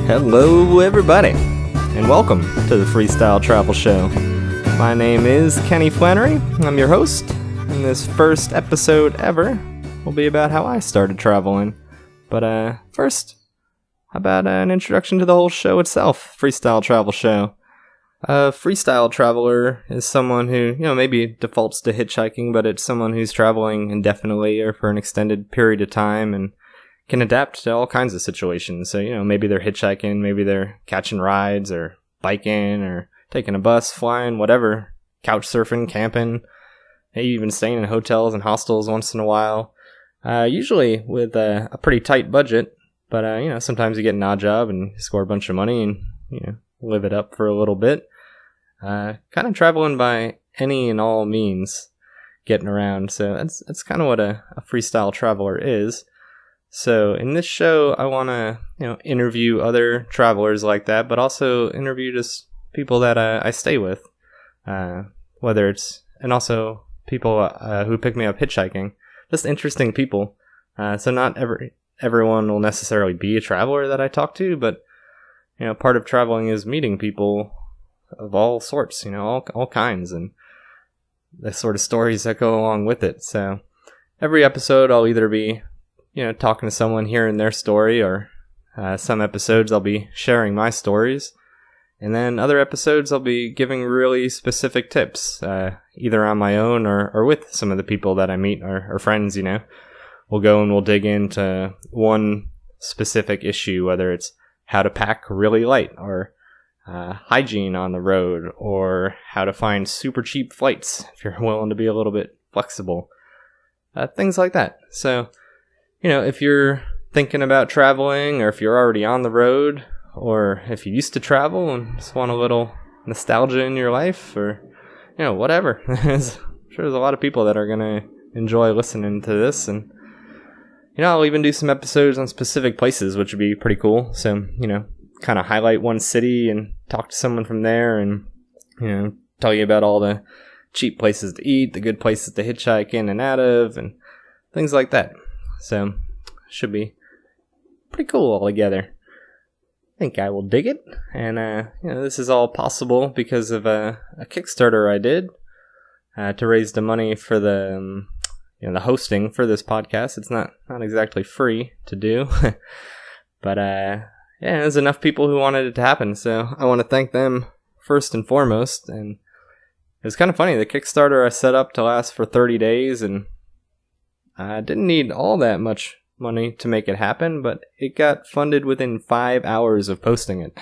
Hello, everybody, and welcome to the Freestyle Travel Show. My name is Kenny Flannery. I'm your host, and this first episode ever will be about how I started traveling. But first, how about an introduction to the whole show itself, Freestyle Travel Show. A freestyle traveler is someone who, maybe defaults to hitchhiking, but it's someone who's traveling indefinitely or for an extended period of time and can adapt to all kinds of situations. So, maybe they're hitchhiking, maybe they're catching rides or biking or taking a bus, flying, whatever, couch surfing, camping, maybe even staying in hotels and hostels once in a while. Usually with a pretty tight budget, but, sometimes you get an odd job and score a bunch of money and, live it up for a little bit. Kind of traveling by any and all means, getting around. So that's kind of what a freestyle traveler is. So in this show, I want to, interview other travelers like that, but also interview just people that I stay with, whether it's, and also people who pick me up hitchhiking, just interesting people. So not everyone will necessarily be a traveler that I talk to, but part of traveling is meeting people of all sorts, all kinds, and the sort of stories that go along with it. So every episode I'll either be, talking to someone, hearing their story, or some episodes I'll be sharing my stories. And then other episodes I'll be giving really specific tips, either on my own or with some of the people that I meet or friends, We'll go and we'll dig into one specific issue, whether it's how to pack really light, or hygiene on the road, or how to find super cheap flights if you're willing to be a little bit flexible. Things like that. So, if you're thinking about traveling, or if you're already on the road, or if you used to travel and just want a little nostalgia in your life, or, whatever. I'm sure there's a lot of people that are going to enjoy listening to this, and I'll even do some episodes on specific places, which would be pretty cool. So, kind of highlight one city and talk to someone from there and, tell you about all the cheap places to eat, the good places to hitchhike in and out of, and things like that. So, should be pretty cool altogether. I think I will dig it. And, this is all possible because of a Kickstarter I did to raise the money for the hosting for this podcast. It's not exactly free to do, but there's enough people who wanted it to happen, so I want to thank them first and foremost. And it was kind of funny, the Kickstarter I set up to last for 30 days, and I didn't need all that much money to make it happen, but it got funded within 5 hours of posting it.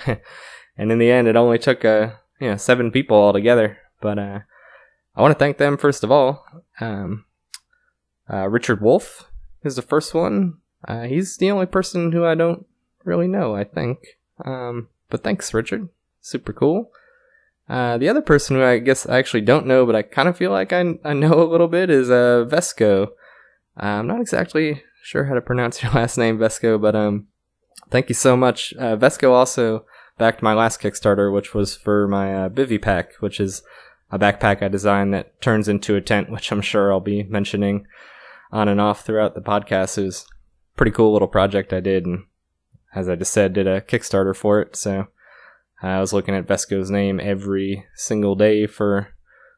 And in the end, it only took 7 people altogether, but I want to thank them first of all. Richard Wolf is the first one. He's the only person who I don't really know, I think. But thanks, Richard. Super cool. The other person who I guess I actually don't know, but I kind of feel like I know a little bit, is Vesco. I'm not exactly sure how to pronounce your last name, Vesco, but thank you so much. Vesco also backed my last Kickstarter, which was for my Bivy Pack, which is a backpack I designed that turns into a tent, which I'm sure I'll be mentioning on and off throughout the podcast. It was a pretty cool little project I did, and as I just said, did a Kickstarter for it. So I was looking at Vesco's name every single day for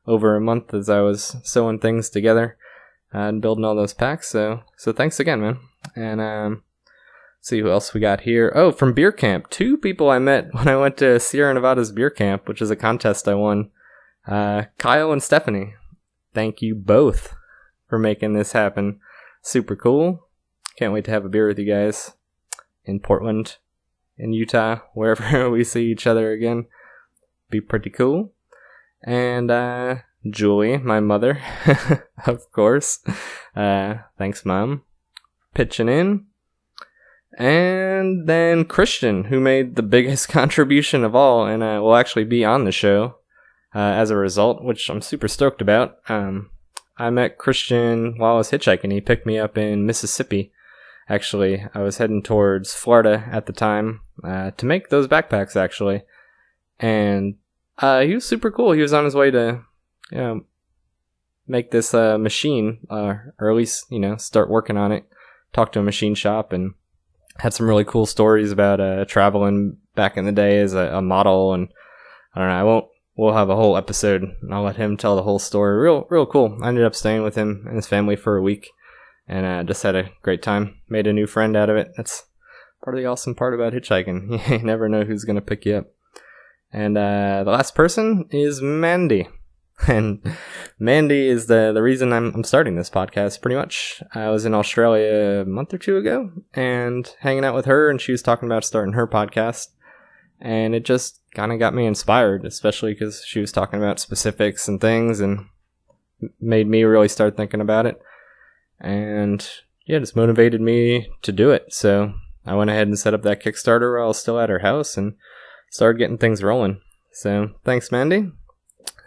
over a month as I was sewing things together and building all those packs. So thanks again, man. And see who else we got here. Oh, from Beer Camp, 2 people I met when I went to Sierra Nevada's Beer Camp, which is a contest I won. Kyle and Stephanie, thank you both for making this happen. Super cool. Can't wait to have a beer with you guys in Portland, in Utah, wherever we see each other again. Be pretty cool. And Julie, my mother, of course. Thanks, Mom, pitching in. And then Christian, who made the biggest contribution of all, and will actually be on the show as a result, which I'm super stoked about. I met Christian while I was hitchhiking. He picked me up in Mississippi. Actually, I was heading towards Florida at the time to make those backpacks, actually. And he was super cool. He was on his way to make this machine, or at least, start working on it. Talk to a machine shop, and had some really cool stories about traveling back in the day as a model, and I don't know, we'll have a whole episode, and I'll let him tell the whole story. Real cool. I ended up staying with him and his family for a week, and just had a great time. Made a new friend out of it. That's part of the awesome part about hitchhiking. You never know who's going to pick you up. And the last person is Mandy. And Mandy is the reason I'm starting this podcast, pretty much. I was in Australia a month or two ago and hanging out with her, and she was talking about starting her podcast. And it just kind of got me inspired, especially because she was talking about specifics and things, and made me really start thinking about it. And yeah, just motivated me to do it. So I went ahead and set up that Kickstarter while I was still at her house and started getting things rolling. So thanks, Mandy.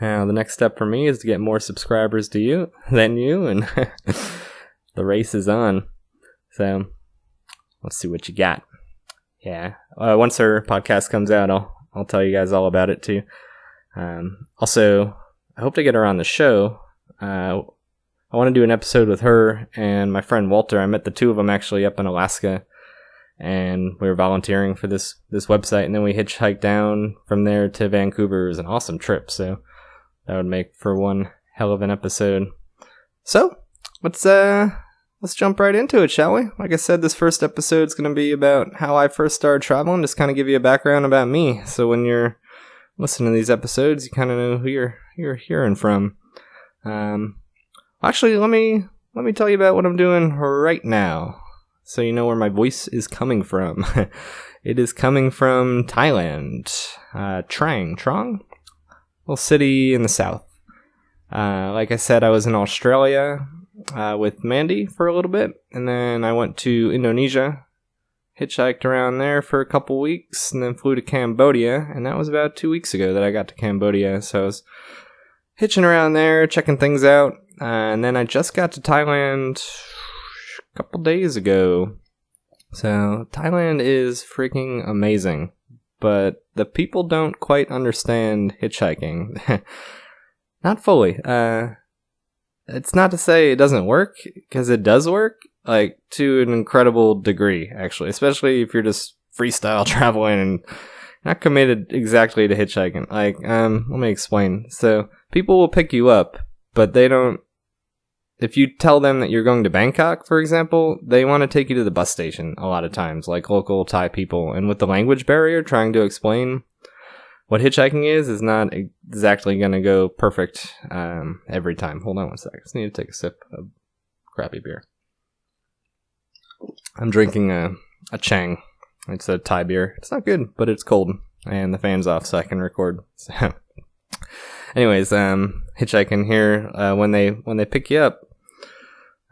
The next step for me is to get more subscribers to you, and the race is on. So let's see what you got. Yeah. Once her podcast comes out, I'll tell you guys all about it too. Also, I hope to get her on the show. I want to do an episode with her and my friend Walter. I met the two of them actually up in Alaska, and we were volunteering for this website, and then we hitchhiked down from there to Vancouver. It was an awesome trip, so that would make for one hell of an episode. So let's jump right into it, shall we? Like I said, this first episode is going to be about how I first started traveling, just kind of give you a background about me. So when you're listening to these episodes, you kind of know who you're hearing from. Actually, let me tell you about what I'm doing right now, so you know where my voice is coming from. It is coming from Thailand, Trang, little city in the south. Like I said, I was in Australia with Mandy for a little bit, and then I went to Indonesia, hitchhiked around there for a couple weeks, and then flew to Cambodia, and that was about 2 weeks ago that I got to Cambodia. So I was hitching around there, checking things out, and then I just got to Thailand a couple days ago. So Thailand is freaking amazing, but the people don't quite understand hitchhiking. Not fully. It's not to say it doesn't work, because it does work, like, to an incredible degree, actually. Especially if you're just freestyle traveling and not committed exactly to hitchhiking. Like, let me explain. So, people will pick you up, but they don't... If you tell them that you're going to Bangkok, for example, they want to take you to the bus station a lot of times, like local Thai people. And with the language barrier, trying to explain what hitchhiking is not exactly going to go perfect every time. Hold on one sec. I just need to take a sip of crappy beer. I'm drinking a Chang. It's a Thai beer. It's not good, but it's cold. And the fan's off, so I can record. So, anyways, hitchhiking here, when they pick you up,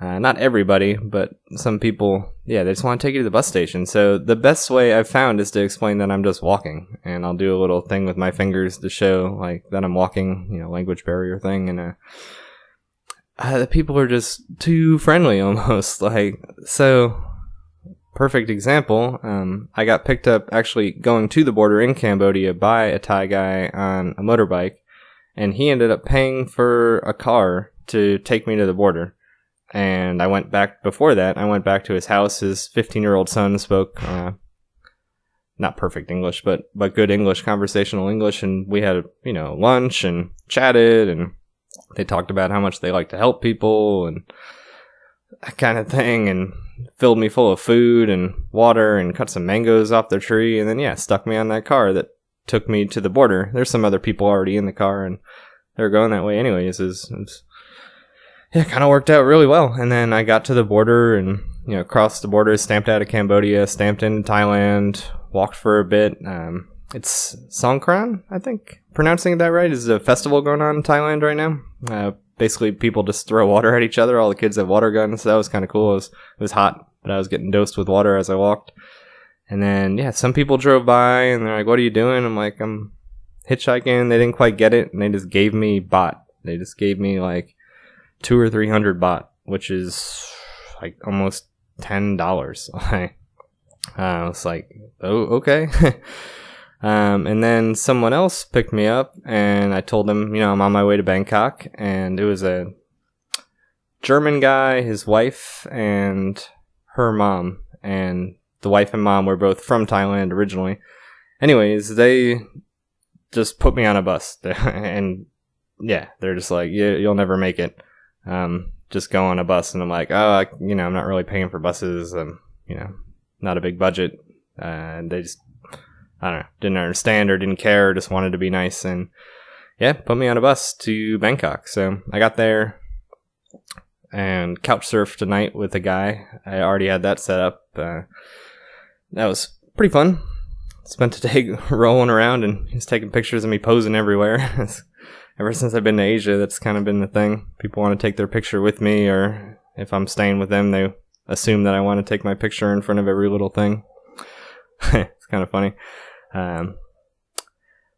not everybody, but some people, yeah, they just want to take you to the bus station. So the best way I've found is to explain that I'm just walking, and I'll do a little thing with my fingers to show, like, that I'm walking, language barrier thing, and the people are just too friendly almost. Like, so perfect example, I got picked up actually going to the border in Cambodia by a Thai guy on a motorbike, and he ended up paying for a car to take me to the border. And I went back to his house. His 15-year-old son spoke not perfect English, but good English, conversational English, and we had lunch and chatted, and they talked about how much they like to help people and that kind of thing, and filled me full of food and water and cut some mangoes off their tree, and then stuck me on that car that took me to the border. There's some other people already in the car, and they were going that way anyways. It kind of worked out really well. And then I got to the border and, crossed the border, stamped out of Cambodia, stamped in Thailand, walked for a bit. It's Songkran, I think. Pronouncing that right, is a festival going on in Thailand right now. Basically, people just throw water at each other. All the kids have water guns, so that was kind of cool. It was hot, but I was getting dosed with water as I walked. And then, some people drove by, and they're like, "What are you doing?" I'm like, "I'm hitchhiking." They didn't quite get it, and they just gave me baht. They just gave me, like, 200 or 300 baht, which is like almost $10. I was like, oh, okay. And then someone else picked me up, and I told them, I'm on my way to Bangkok, and it was a German guy, his wife, and her mom, and the wife and mom were both from Thailand originally. Anyways, they just put me on a bus. And yeah, they're just like, you'll never make it. Just go on a bus. And I'm like, I'm not really paying for buses. Not a big budget. And they just, I don't know, didn't understand or didn't care, or just wanted to be nice. And yeah, put me on a bus to Bangkok. So I got there and couch surfed a night with a guy. I already had that set up. That was pretty fun. Spent a day rolling around, and he's taking pictures of me posing everywhere. Ever since I've been to Asia, that's kind of been the thing. People want to take their picture with me, or if I'm staying with them, they assume that I want to take my picture in front of every little thing. It's kind of funny.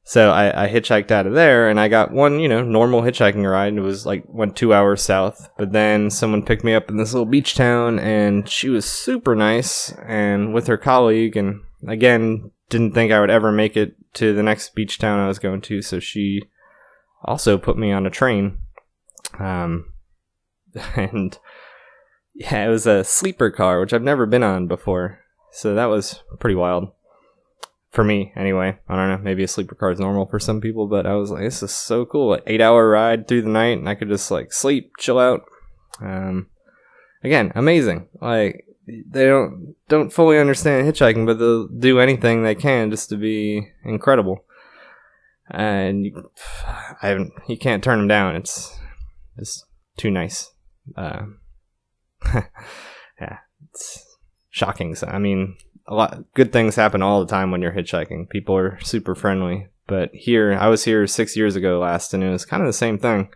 So I hitchhiked out of there, and I got one, normal hitchhiking ride. It was went 2 hours south, but then someone picked me up in this little beach town, and she was super nice, and with her colleague, and again, didn't think I would ever make it to the next beach town I was going to, so she also put me on a train. And yeah, it was a sleeper car, which I've never been on before, so that was pretty wild. For me, anyway. I don't know, maybe a sleeper car is normal for some people, but I was like, this is so cool. 8-hour ride through the night, and I could just sleep, chill out. Again, amazing. They don't fully understand hitchhiking, but they'll do anything they can just to be incredible. And you can't turn them down. It's just too nice. Yeah, it's shocking. So, I mean, a lot good things happen all the time when you're hitchhiking. People are super friendly. But I was here 6 years ago last, and it was kind of the same thing.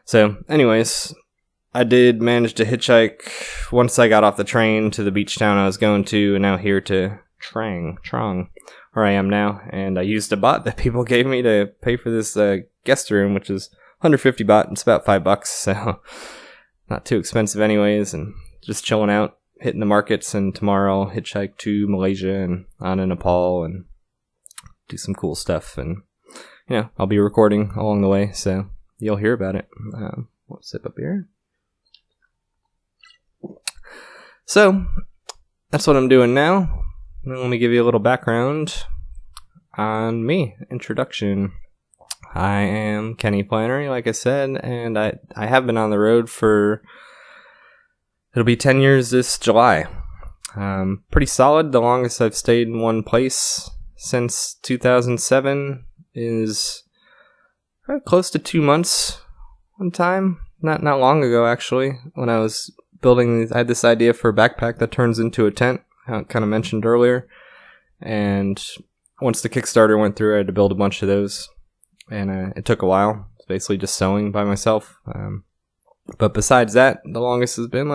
So, anyways, I did manage to hitchhike once I got off the train to the beach town I was going to, and now here to Trong, where I am now. And I used a bot that people gave me to pay for this guest room, which is 150 baht. It's about $5, so not too expensive anyways, and just chilling out, hitting the markets, and tomorrow I'll hitchhike to Malaysia and on to Nepal and do some cool stuff. And, I'll be recording along the way, so you'll hear about it. What's sip up here? So, that's what I'm doing now. Let me give you a little background on me. Introduction. I am Kenny Flannery, like I said, and I have been on the road for, it'll be 10 years this July. Pretty solid. The longest I've stayed in one place since 2007 is close to 2 months one time. Not long ago, actually, when I was I had this idea for a backpack that turns into a tent, I kind of mentioned earlier. And once the Kickstarter went through, I had to build a bunch of those. And it took a while. It's basically just sewing by myself. But besides that, the longest has been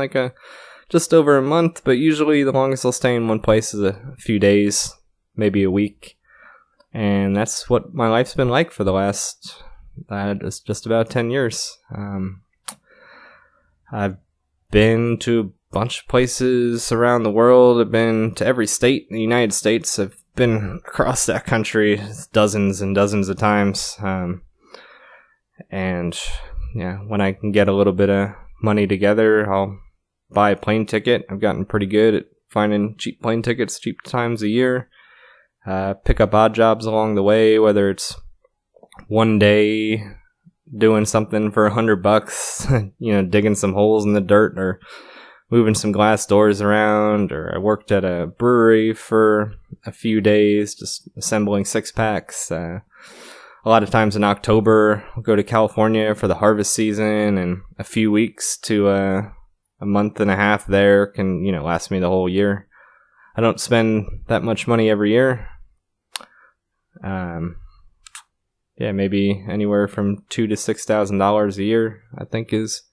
just over a month. But usually the longest I'll stay in one place is a few days, maybe a week. And that's what my life's been like for the last just about 10 years. I've been to a bunch of places around the world. I've been to every state in the United States. I've been across that country dozens and dozens of times. And yeah, when I can get a little bit of money together, I'll buy a plane ticket. I've gotten pretty good at finding cheap plane tickets, cheap times a year. Pick up odd jobs along the way, whether it's one day doing something for $100, digging some holes in the dirt, or moving some glass doors around, or I worked at a brewery for a few days, just assembling 6-packs. A lot of times in October, I'll go to California for the harvest season, and a few weeks to a month and a half there can, last me the whole year. I don't spend that much money every year. Yeah, maybe anywhere from $2,000 to $6,000 a year, I think, is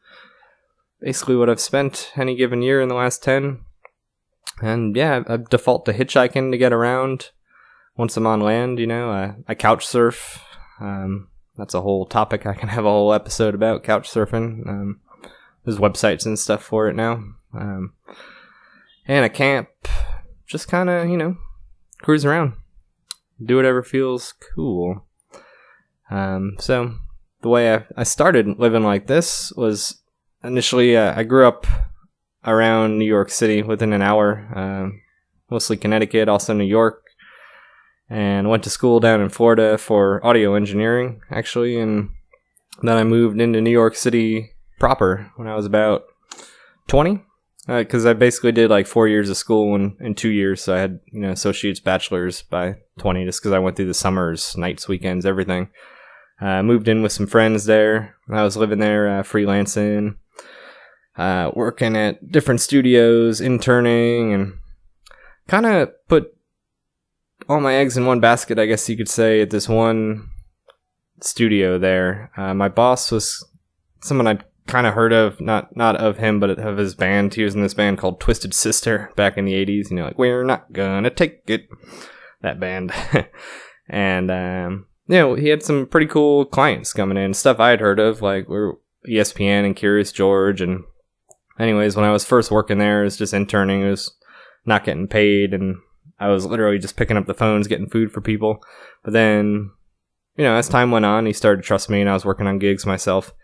basically what I've spent any given year in the last 10. And yeah, I default to hitchhiking to get around. Once I'm on land, I couch surf. That's a whole topic. I can have a whole episode about couch surfing. There's websites and stuff for it now. And I camp. Just kind of, cruise around. Do whatever feels cool. So the way I started living like this was initially, I grew up around New York City within an hour, mostly Connecticut, also New York. And went to school down in Florida for audio engineering, actually. And then I moved into New York City proper when I was about 20. Because I basically did like 4 years of school in 2 years. So I had, associates, bachelor's by 20, just because I went through the summers, nights, weekends, everything. Moved in with some friends there. I was living there, freelancing, working at different studios, interning, and kind of put all my eggs in one basket, I guess you could say, at this one studio there. My boss was someone I'd kind of heard of, not of him, but of his band. He was in this band called Twisted Sister back in the 80s. Like, we're not gonna take it. That band. And, he had some pretty cool clients coming in, stuff I had heard of, like ESPN and Curious George. And anyways, when I was first working there, it was just interning. It was not getting paid, and I was literally just picking up the phones, getting food for people. But then, as time went on, he started to trust me, and I was working on gigs myself.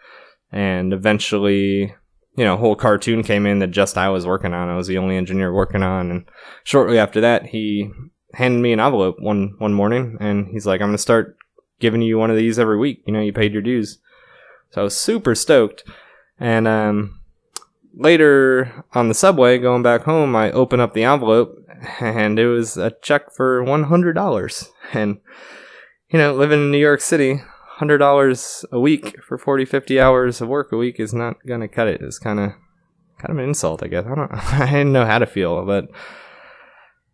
And eventually, a whole cartoon came in that just I was working on. I was the only engineer working on. And shortly after that, he handed me an envelope one morning, and he's like, I'm going to start giving you one of these every week. You paid your dues. So I was super stoked. And later on the subway, going back home, I opened up the envelope, and it was a check for $100. And, living in New York City, $100 a week for 40, 50 hours of work a week is not going to cut it. It's kind of an insult, I guess. I didn't know how to feel, but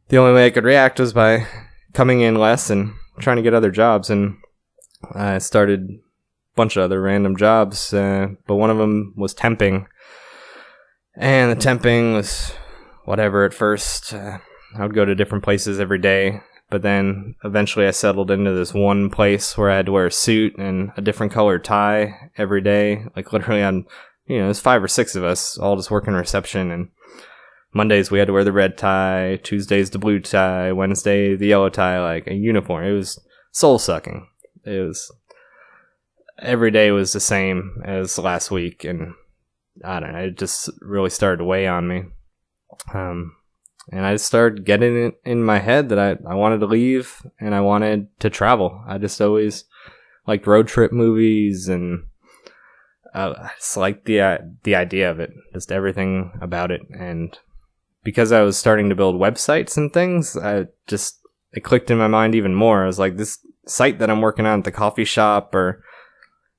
the only way I could react was by coming in less and trying to get other jobs. And I started a bunch of other random jobs, but one of them was temping. And the temping was whatever at first. I would go to different places every day. But then eventually I settled into this one place where I had to wear a suit and a different colored tie every day. Like literally there's 5 or 6 of us all just working reception. And Mondays we had to wear the red tie, Tuesdays the blue tie, Wednesday the yellow tie, like a uniform. It was soul sucking. Every day was the same as last week. And I don't know, it just really started to weigh on me. And I just started getting it in my head that I wanted to leave and I wanted to travel. I just always liked road trip movies, and I just liked the idea of it, just everything about it. And because I was starting to build websites and things, it clicked in my mind even more. I was like, this site that I'm working on at the coffee shop, or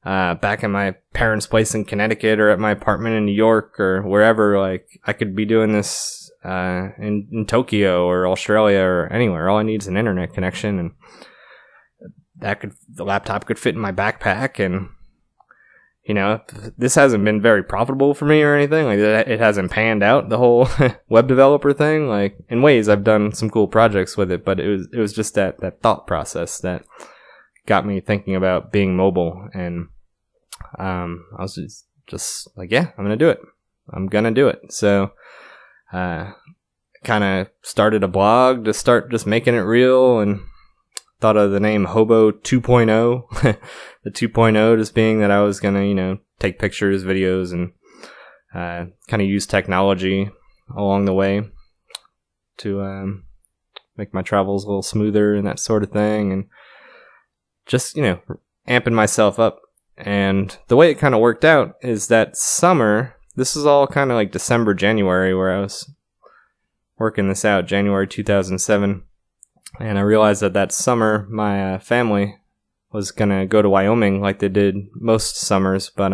back at my parents' place in Connecticut, or at my apartment in New York, or wherever, like I could be doing this in Tokyo or Australia or anywhere. All I need is an internet connection, and the laptop could fit in my backpack. And this hasn't been very profitable for me or anything. Like, it hasn't panned out, the whole web developer thing. Like, in ways I've done some cool projects with it, but it was just that thought process that got me thinking about being mobile. And I was just like, yeah, I'm gonna do it. So kind of started a blog to start just making it real, and thought of the name Hobo 2.0. The 2.0 just being that I was gonna, take pictures, videos, and kind of use technology along the way to make my travels a little smoother and that sort of thing, and just, amping myself up. And the way it kind of worked out is that summer, this is all kind of like December, January, where I was working this out, January 2007. And I realized that summer, my family was going to go to Wyoming like they did most summers. But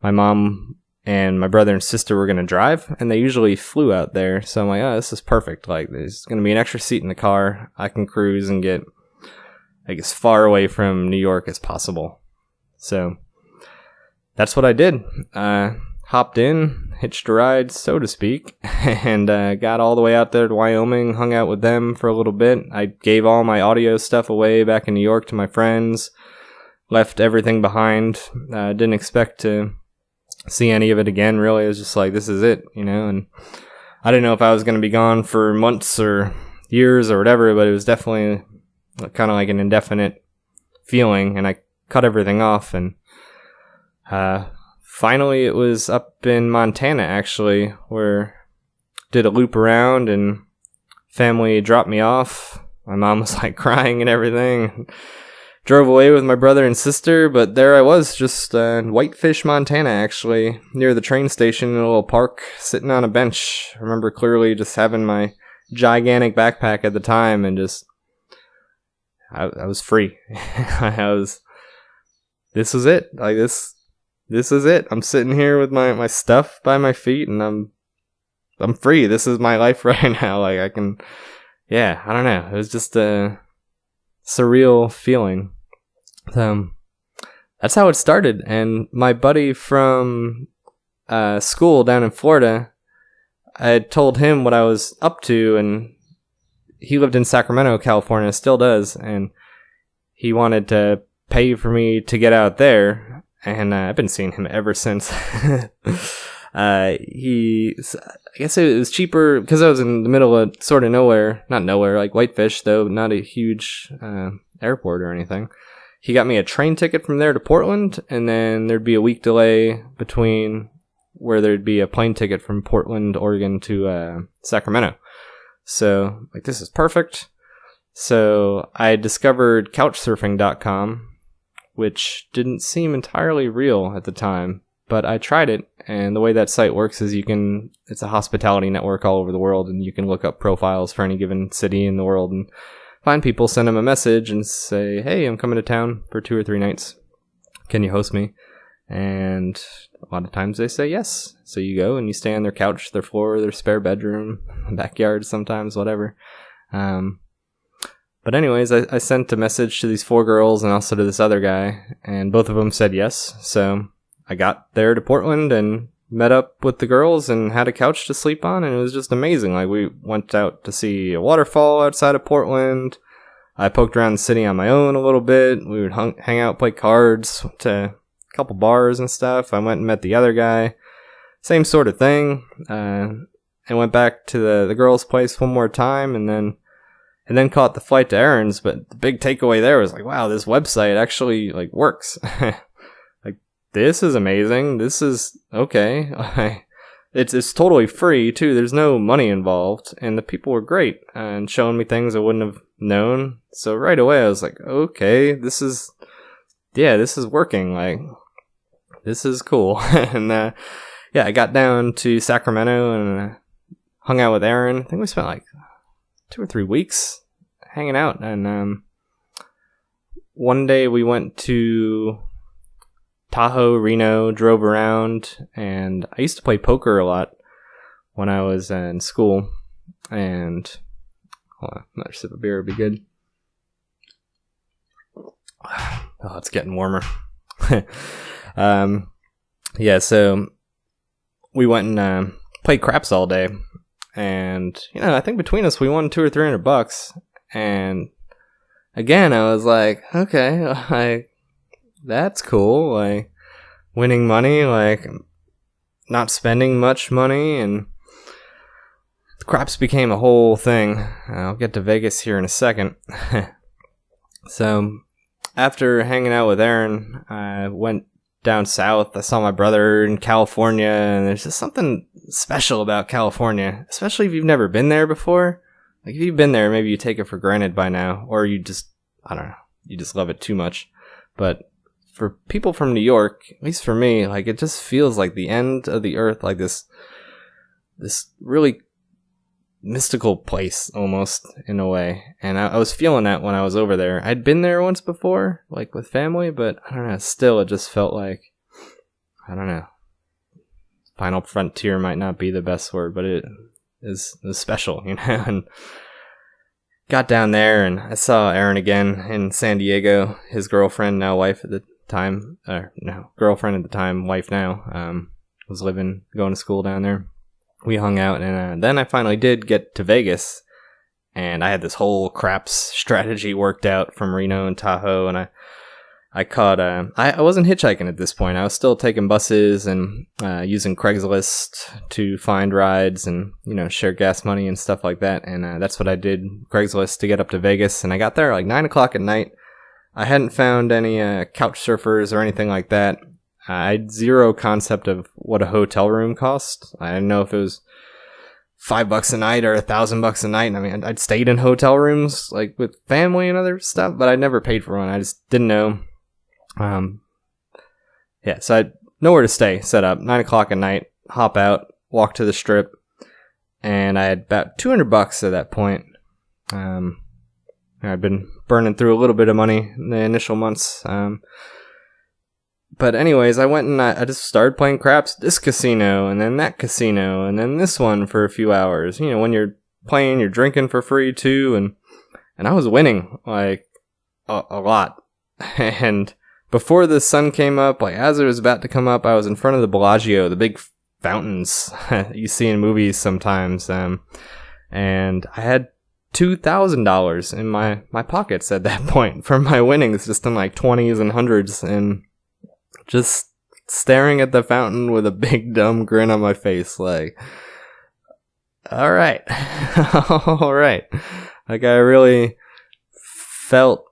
my mom and my brother and sister were going to drive, and they usually flew out there. So I'm like, oh, this is perfect. Like, there's going to be an extra seat in the car. I can cruise and get as far away from New York as possible. So that's what I did. Hopped in, hitched a ride, so to speak, and got all the way out there to Wyoming, hung out with them for a little bit. I gave all my audio stuff away back in New York to my friends, left everything behind. Didn't expect to see any of it again, really. It was just like, this is it, and I didn't know if I was going to be gone for months or years or whatever, but it was definitely kind of like an indefinite feeling, and I cut everything off and finally, it was up in Montana, actually, where did a loop around and family dropped me off. My mom was like crying and everything. Drove away with my brother and sister, but there I was, just in Whitefish, Montana, actually, near the train station in a little park, sitting on a bench. I remember clearly just having my gigantic backpack at the time, and just, I was free. This was it. Like, this is it. I'm sitting here with my stuff by my feet, and I'm free. This is my life right now. Like, I can, yeah, I don't know. It was just a surreal feeling. That's how it started. And my buddy from school down in Florida, I had told him what I was up to, and he lived in Sacramento, California, still does, and he wanted to pay for me to get out there, and I've been seeing him ever since. I guess it was cheaper because I was in the middle of sort of nowhere, not nowhere, like Whitefish, though not a huge airport or anything. He got me a train ticket from there to Portland, and then there'd be a week delay between where there'd be a plane ticket from Portland, Oregon to Sacramento. So, like, this is perfect. So I discovered couchsurfing.com, which didn't seem entirely real at the time, but I tried it, and the way that site works is it's a hospitality network all over the world, and you can look up profiles for any given city in the world and find people, send them a message and say, hey, I'm coming to town for 2 or 3 nights. Can you host me? And a lot of times they say yes. So you go and you stay on their couch, their floor, their spare bedroom, backyard sometimes, whatever. But anyways, I sent a message to these 4 girls and also to this other guy, and both of them said yes. So I got there to Portland and met up with the girls and had a couch to sleep on, and it was just amazing. Like, we went out to see a waterfall outside of Portland. I poked around the city on my own a little bit. We would hang out, play cards, went to a couple bars and stuff. I went and met the other guy. Same sort of thing. And went back to the girls' place one more time, and then caught the flight to Aaron's. But the big takeaway there was like, wow, this website actually like works. Like, this is amazing. This is okay. It's totally free too. There's no money involved, and the people were great and showing me things I wouldn't have known. So right away I was like, okay, this is working. Like, this is cool. And I got down to Sacramento and hung out with Aaron. I think we spent like 2 or 3 weeks hanging out, and one day we went to Tahoe, Reno, drove around, and I used to play poker a lot when I was in school. And hold on, another sip of beer would be good. Oh, it's getting warmer. So we went and played craps all day, and I think between us we won $200 or $300. And again, I was like, okay, like, that's cool. Like, winning money, like, not spending much money, and the craps became a whole thing. I'll get to Vegas here in a second. So after hanging out with Aaron, I went down south. I saw my brother in California, and there's just something special about California, especially if you've never been there before. Like, if you've been there, maybe you take it for granted by now, or you just, I don't know, you just love it too much. But for people from New York, at least for me, like, it just feels like the end of the earth, like this really mystical place almost, in a way. And I was feeling that when I was over there. I'd been there once before, like with family, but I don't know, still it just felt like, I don't know, final frontier might not be the best word, but it is special, and got down there and I saw Aaron again in San Diego. His girlfriend, now wife at the time, girlfriend at the time, wife now, was going to school down there. We hung out, and then I finally did get to Vegas, and I had this whole craps strategy worked out from Reno and Tahoe, and I caught, I wasn't hitchhiking at this point. I was still taking buses and using Craigslist to find rides and, share gas money and stuff like that. And that's what I did, Craigslist, to get up to Vegas. And I got there like 9 o'clock at night. I hadn't found any couch surfers or anything like that. I had zero concept of what a hotel room cost. I didn't know if it was $5 a night or $1,000 a night. I mean, I'd stayed in hotel rooms like with family and other stuff, but I never paid for one. I just didn't know. So I had nowhere to stay. Set up 9 o'clock at night. Hop out, walk to the strip, and I had about $200 at that point. I'd been burning through a little bit of money in the initial months. But anyways, I went and I just started playing craps. This casino, and then that casino, and then this one for a few hours. You know, when you're playing, you're drinking for free too, and I was winning, like, a lot. And before the sun came up, like, as it was about to come up, I was in front of the Bellagio, the big fountains you see in movies sometimes. And I had $2,000 in my pockets at that point from my winnings, just in like 20s and hundreds, and just staring at the fountain with a big dumb grin on my face, like, all right. All right. Like, I really felt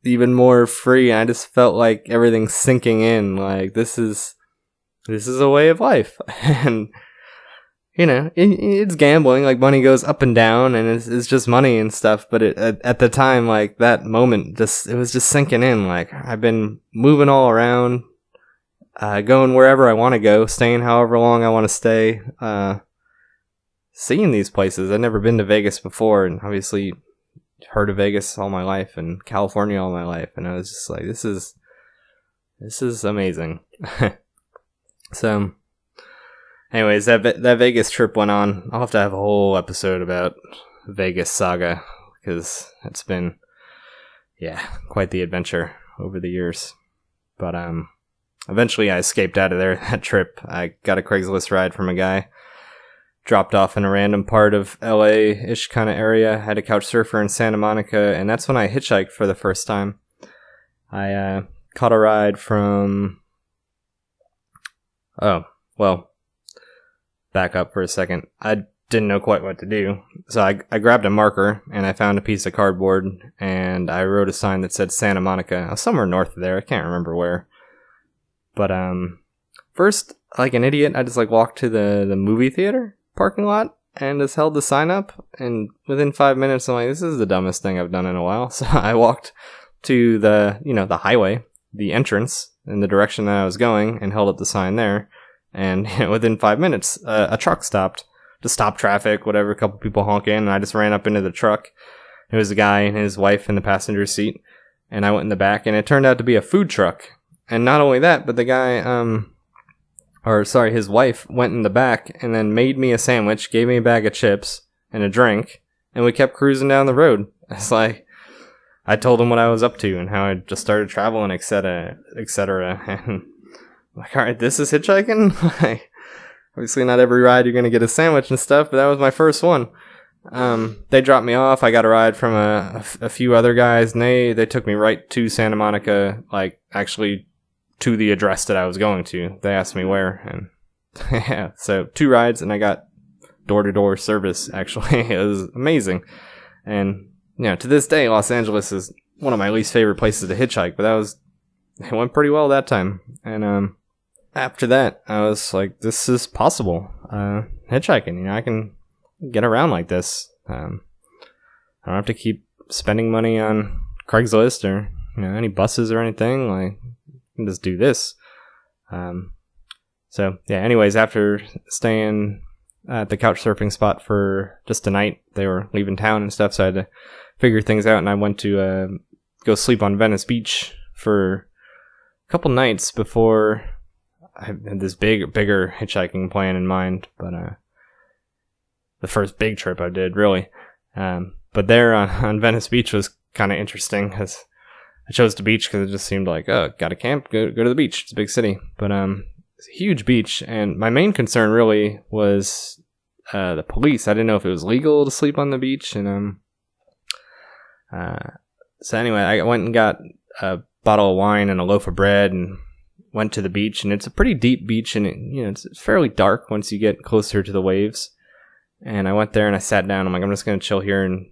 even more free. I just felt like everything's sinking in. Like, this is a way of life. And, you know, it's gambling. Like, money goes up and down, and it's just money and stuff. But at the time, like, that moment, it was just sinking in. Like, I've been moving all around, going wherever I want to go, staying however long I want to stay, seeing these places. I've never been to Vegas before, and obviously heard of Vegas all my life and California all my life, and I was just like, this is amazing. So anyways, that Vegas trip went on. I'll have to have a whole episode about Vegas saga, because it's been, quite the adventure over the years. But eventually I escaped out of there that trip. I got a Craigslist ride from a guy, dropped off in a random part of LA-ish kind of area, had a couch surfer in Santa Monica, and that's when I hitchhiked for the first time. I caught a ride from... back up for a second. I didn't know quite what to do, so I grabbed a marker, and I found a piece of cardboard, and I wrote a sign that said Santa Monica. I was somewhere north of there, I can't remember where. But first, like an idiot, I just walked to the movie theater parking lot and just held the sign up, and within 5 minutes I'm like, this is the dumbest thing I've done in a while. So I walked to the highway, the entrance in the direction that I was going, and held up the sign there, and within 5 minutes a truck stopped to stop traffic, whatever, a couple people honking, and I just ran up into the truck. It was a guy and his wife in the passenger seat, and I went in the back, and it turned out to be a food truck. And not only that, but the guy his wife went in the back and then made me a sandwich, gave me a bag of chips and a drink, and we kept cruising down the road. It's like, I told him what I was up to and how I just started traveling, etc., etc. And like, all right, this is hitchhiking? Like, obviously not every ride you're going to get a sandwich and stuff, but that was my first one. They dropped me off. I got a ride from a few other guys, and they took me right to Santa Monica, like, actually to the address that I was going to. They asked me where, and yeah, so 2 rides, and I got door-to-door service, actually. It was amazing. And, to this day, Los Angeles is one of my least favorite places to hitchhike, but it went pretty well that time. And after that, I was like, this is possible. Hitchhiking, I can get around like this. I don't have to keep spending money on Craigslist or any buses or anything. Like, I can just do this. So yeah, anyways, after staying at the couch surfing spot for just a night, they were leaving town and stuff, so I had to figure things out, and I went to go sleep on Venice Beach for a couple nights before I had this bigger hitchhiking plan in mind. But the first big trip I did, really. But there on Venice Beach was kind of interesting, because I chose the beach because it just seemed like, oh, got a camp, go to the beach. It's a big city. But it's a huge beach, and my main concern really was the police. I didn't know if it was legal to sleep on the beach, and so anyway, I went and got a bottle of wine and a loaf of bread and went to the beach, and it's a pretty deep beach, and it's fairly dark once you get closer to the waves. And I went there and I sat down. I'm like, I'm just going to chill here and,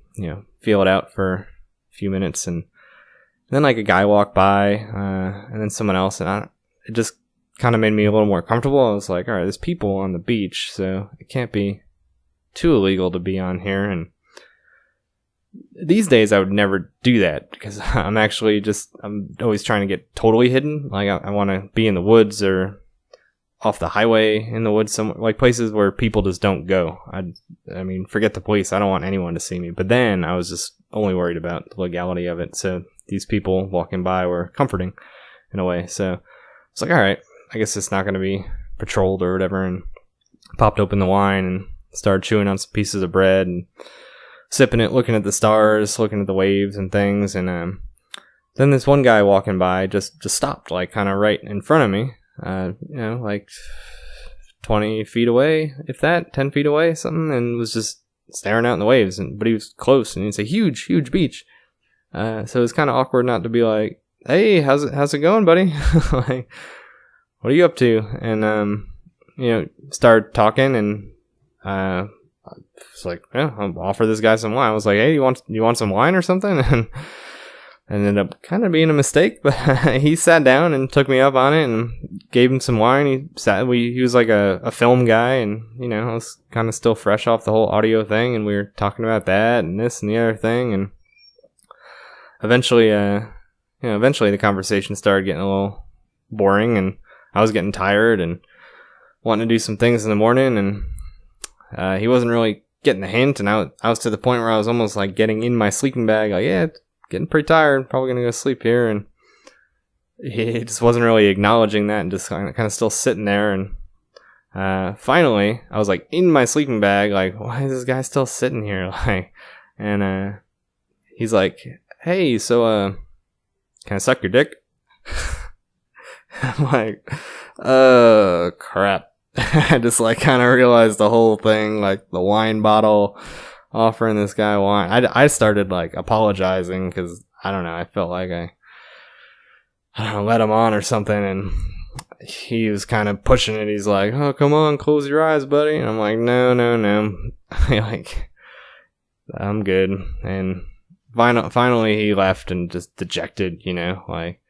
feel it out for a few minutes. And then like a guy walked by, and then someone else, and it just kind of made me a little more comfortable. I was like, all right, there's people on the beach, so it can't be too illegal to be on here. And these days I would never do that because I'm always trying to get totally hidden. Like I want to be in the woods or off the highway in the woods, somewhere, like places where people just don't go. I mean, forget the police. I don't want anyone to see me. But then I was just only worried about the legality of it. So these people walking by were comforting in a way. So it's like, all right, I guess it's not going to be patrolled or whatever. And popped open the wine and started chewing on some pieces of bread and sipping it, looking at the stars, looking at the waves and things. And then this one guy walking by just stopped, like kind of right in front of me, like 20 feet away, if that, 10 feet away, something, and was just staring out in the waves. But he was close, and it's a huge, huge beach. So it was kind of awkward not to be like, hey, how's it going, buddy? Like, what are you up to? And, started talking, and it's like, yeah, I'll offer this guy some wine. I was like, hey, you want some wine or something? And ended up kind of being a mistake, but he sat down and took me up on it and gave him some wine. He was like a film guy, and I was kind of still fresh off the whole audio thing, and we were talking about that and this and the other thing, and eventually the conversation started getting a little boring, and I was getting tired and wanting to do some things in the morning, and he wasn't really getting the hint, and I was to the point where I was almost like getting in my sleeping bag, like, yeah, getting pretty tired, probably gonna go sleep here. And he just wasn't really acknowledging that and just kind of still sitting there. And finally I was like in my sleeping bag, like, why is this guy still sitting here? Like, and he's like, hey, so can I suck your dick? I'm like, crap. I just like kind of realized the whole thing, like the wine bottle, offering this guy wine. I started like apologizing because I don't know, I felt like I don't know, let him on or something, and he was kind of pushing it. He's like, oh, come on, close your eyes, buddy. And I'm like, no. Like, I'm good. And finally he left and just dejected, like,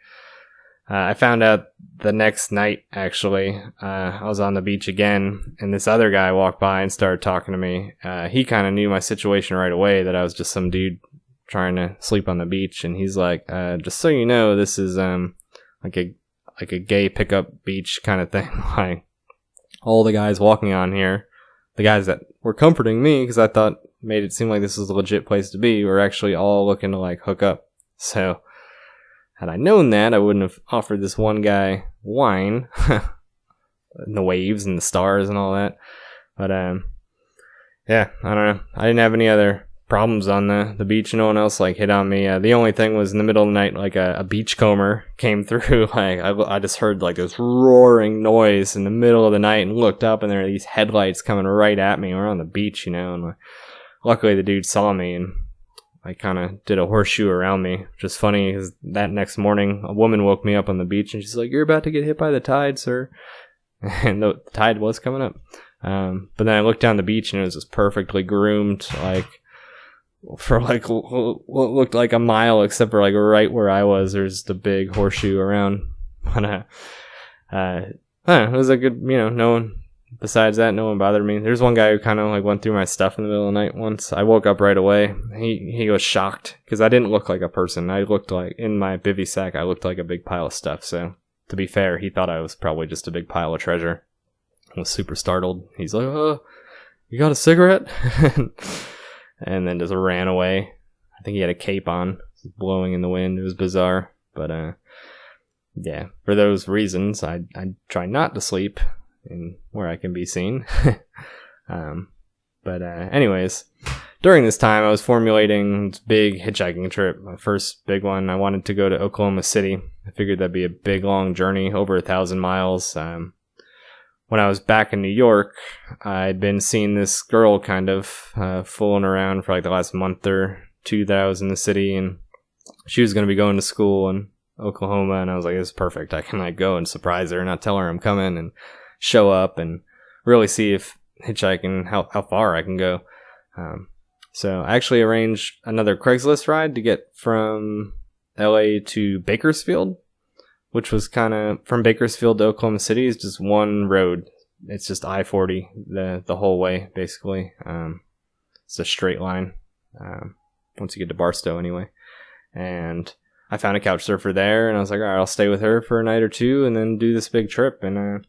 I found out the next night, actually. I was on the beach again, and this other guy walked by and started talking to me. He kind of knew my situation right away, that I was just some dude trying to sleep on the beach. And he's like, just so you know, this is like a gay pickup beach kind of thing. Like, all the guys walking on here, the guys that were comforting me, because I thought made it seem like this was a legit place to be, were actually all looking to like hook up. So had I known that, I wouldn't have offered this one guy wine. And the waves and the stars and all that. But, yeah, I don't know. I didn't have any other problems on the beach. No one else, like, hit on me. The only thing was in the middle of the night, like, a beachcomber came through. Like, I just heard, like, this roaring noise in the middle of the night and looked up, and there were these headlights coming right at me. We're on the beach, and like, luckily the dude saw me, and I kind of did a horseshoe around me, which is funny because that next morning, a woman woke me up on the beach and she's like, you're about to get hit by the tide, sir. And the tide was coming up. But then I looked down the beach and it was just perfectly groomed, like, for like what looked like a mile, except for like right where I was, there's the big horseshoe around. But it was a good, no one. Besides that, no one bothered me. There's one guy who kind of like went through my stuff in the middle of the night once. I woke up right away. He was shocked because I didn't look like a person. I looked like, in my bivy sack, I looked like a big pile of stuff. So to be fair, he thought I was probably just a big pile of treasure. I was super startled. He's like, oh, you got a cigarette? And then just ran away. I think he had a cape on, blowing in the wind. It was bizarre. But yeah, for those reasons, I try not to sleep in where I can be seen. But anyways, during this time I was formulating this big hitchhiking trip, my first big one. I wanted to go to Oklahoma City. I figured that'd be a big long journey, over 1,000 miles. When I was back in New York, I'd been seeing this girl kind of fooling around for like the last month or two that I was in the city, and she was going to be going to school in Oklahoma, and I was like, this is perfect. I can like go and surprise her and not tell her I'm coming, and show up and really see if hitchhiking, how far I can go. So I actually arranged another Craigslist ride to get from LA to Bakersfield, which was kind of from Bakersfield to Oklahoma City, is just one road. It's just I-40 the whole way, basically. It's a straight line once you get to Barstow anyway. And I found a couch surfer there, and I was like, all right, I'll stay with her for a night or two and then do this big trip. And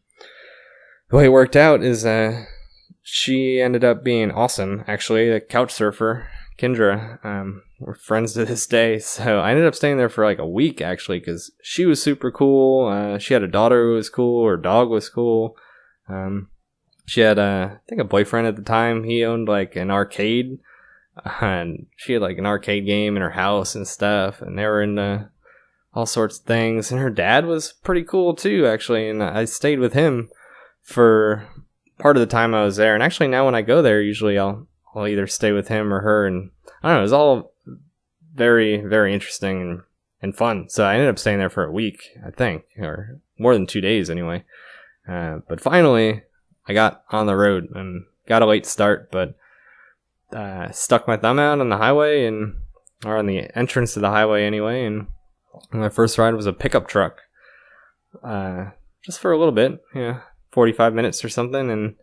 the way it worked out is she ended up being awesome, actually, a couch surfer, Kendra. We're friends to this day. So I ended up staying there for like a week, actually, because she was super cool. She had a daughter who was cool. Her dog was cool. She had, I think, a boyfriend at the time. He owned like an arcade. And she had like an arcade game in her house and stuff, and they were into all sorts of things. And her dad was pretty cool too, actually, and I stayed with him for part of the time I was there. And actually now when I go there, usually I'll either stay with him or her, and I don't know, it was all very, very interesting and fun. So I ended up staying there for a week, I think, or more than 2 days anyway. But finally I got on the road and got a late start, but stuck my thumb out on the highway, or on the entrance to the highway anyway, and my first ride was a pickup truck, just for a little bit, 45 minutes or something, and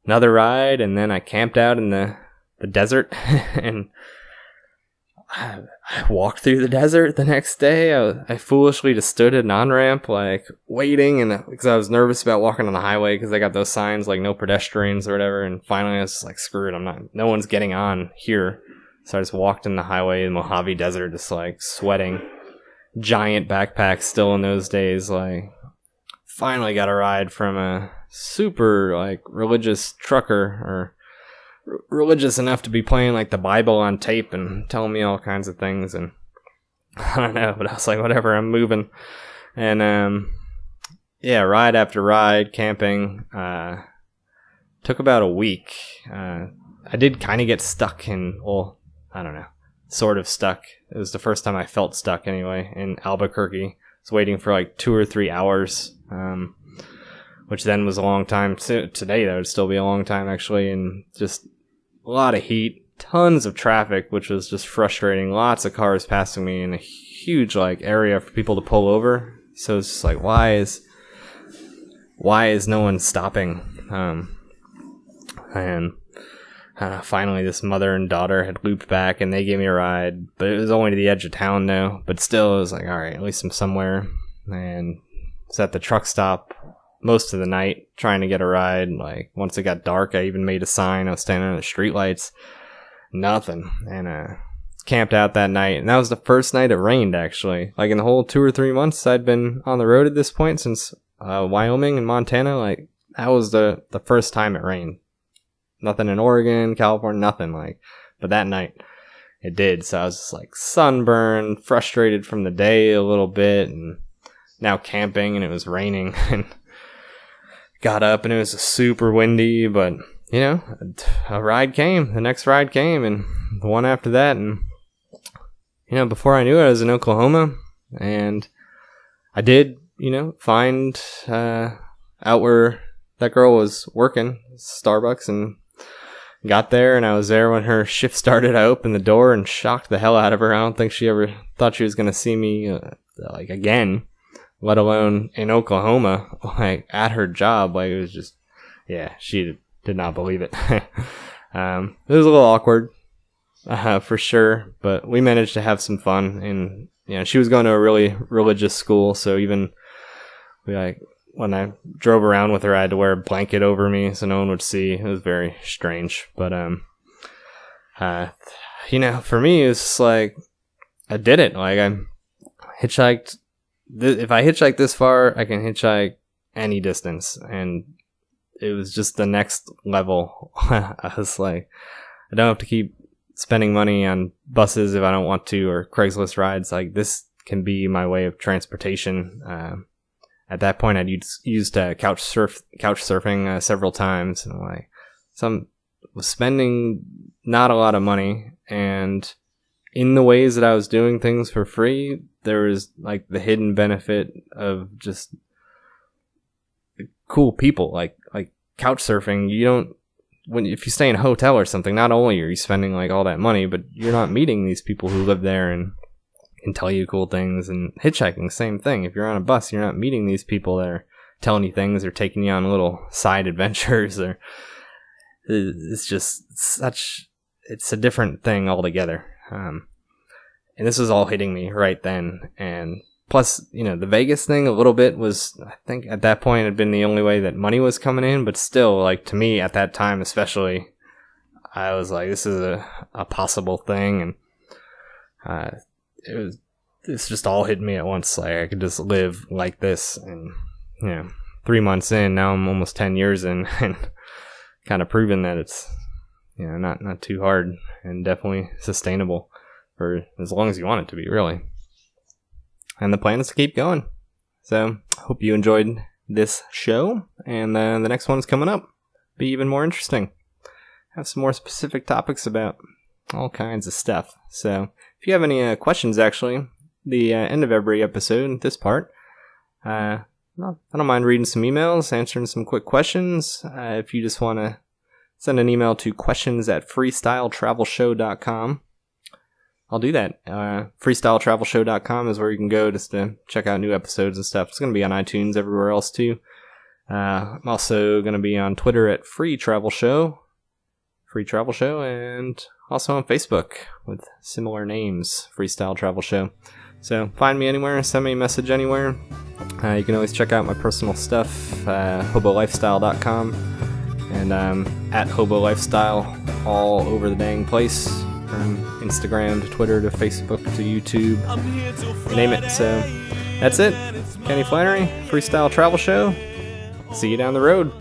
another ride, and then I camped out in the desert, and I walked through the desert the next day. I foolishly just stood at an on-ramp, like, waiting, and because I was nervous about walking on the highway, because they got those signs, like, no pedestrians or whatever, and finally I was just like, screw it, no one's getting on here. So I just walked in the highway in Mojave Desert, just, like, sweating. Giant backpack still in those days, like, finally got a ride from a super, like, religious trucker, or religious enough to be playing like the Bible on tape and telling me all kinds of things, and I don't know, but I was like, whatever, I'm moving. And ride after ride, camping, took about a week. I did kind of get stuck I don't know, sort of stuck. It was the first time I felt stuck anyway, in Albuquerque. I was waiting for like 2 or 3 hours, which then was a long time. Today that would still be a long time, actually, and just a lot of heat, tons of traffic, which was just frustrating. Lots of cars passing me in a huge like area for people to pull over. So it's just like, why is no one stopping? And finally, this mother and daughter had looped back, and they gave me a ride, but it was only to the edge of town though. But still, it was like, all right, at least I'm somewhere. And it's at the truck stop most of the night trying to get a ride. Like, once it got dark, I even made a sign. I was standing on the streetlights. Nothing. And camped out that night. And that was the first night it rained, actually. Like, in the whole 2 or 3 months I'd been on the road at this point, since Wyoming and Montana, like, that was the first time it rained. Nothing in Oregon, California, nothing, like. But that night it did. So I was just like sunburned, frustrated from the day a little bit, and now camping, and it was raining, and got up, and it was super windy, but, a ride came. The next ride came, and the one after that, and, before I knew it, I was in Oklahoma, and I did, find out where that girl was working, Starbucks, and got there, and I was there when her shift started. I opened the door and shocked the hell out of her. I don't think she ever thought she was going to see me, again, let alone in Oklahoma, like, at her job. Like, it was just, she did not believe it. It was a little awkward, for sure, but we managed to have some fun. And, she was going to a really religious school, so even, when I drove around with her, I had to wear a blanket over me so no one would see. It was very strange, but, for me, it was just like, I did it. Like, I hitchhiked. If I hitchhike this far, I can hitchhike any distance, and it was just the next level. I was like, I don't have to keep spending money on buses if I don't want to, or Craigslist rides. Like, this can be my way of transportation. At that point, I'd used couch surfing several times, and was spending not a lot of money, and in the ways that I was doing things for free, there was like the hidden benefit of just cool people. Like couch surfing, if you stay in a hotel or something, not only are you spending like all that money, but you're not meeting these people who live there and can tell you cool things. And hitchhiking, same thing. If you're on a bus, you're not meeting these people that are telling you things or taking you on little side adventures, or it's just it's a different thing altogether. And this was all hitting me right then. And plus, the Vegas thing a little bit was, I think at that point, had been the only way that money was coming in. But still, like, to me at that time especially, I was like, this is a possible thing. And it's just all hitting me at once. Like, I could just live like this. And 3 months in, now I'm almost 10 years in, and kind of proven that it's not too hard, and definitely sustainable for as long as you want it to be, really. And the plan is to keep going. So hope you enjoyed this show, and the next one's coming up. Be even more interesting. Have some more specific topics about all kinds of stuff. So if you have any questions, actually, the end of every episode, this part, I don't mind reading some emails, answering some quick questions. If you just want to send an email to questions@freestyletravelshow.com, I'll do that. Freestyletravelshow.com is where you can go just to check out new episodes and stuff. It's going to be on iTunes, everywhere else too. I'm also going to be on Twitter at Free Travel Show, and also on Facebook with similar names, Freestyle Travel Show. So find me anywhere, send me a message anywhere. You can always check out my personal stuff, hobolifestyle.com, and at hobolifestyle all over the dang place, from Instagram to Twitter to Facebook to YouTube, you name it. So that's it. Kenny Flannery, Freestyle Travel Show. See you down the road.